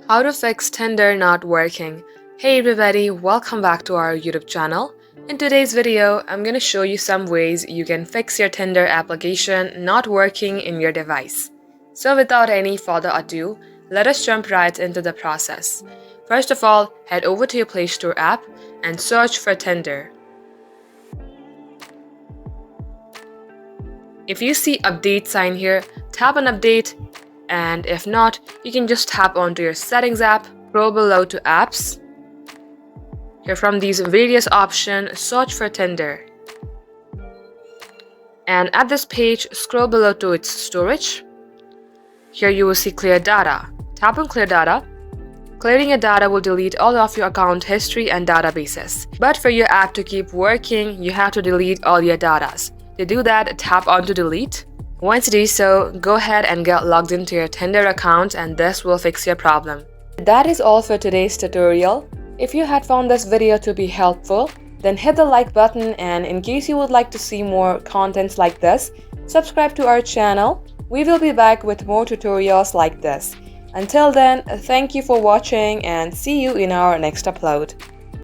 How to fix Tinder not working. Hey everybody, welcome back to our YouTube channel. In today's video, I'm going to show you some ways you can fix your Tinder application not working in your device. So without any further ado, let us jump right into the process. First of all, head over to your Play Store app and search for Tinder. If you see update sign here, tap on update, and if not, you can just tap onto your settings app, scroll below to apps. Here from these various options, search for Tinder. And at this page, scroll below to its storage. Here you will see clear data. Tap on clear data. Clearing your data will delete all of your account history and databases. But for your app to keep working, you have to delete all your data. To do that, tap on to delete. Once you do so, go ahead and get logged into your Tinder account, and this will fix your problem. That is all for today's tutorial. If you had found this video to be helpful, then hit the like button, and in case you would like to see more contents like this, subscribe to our channel. We will be back with more tutorials like this. Until then, thank you for watching and see you in our next upload.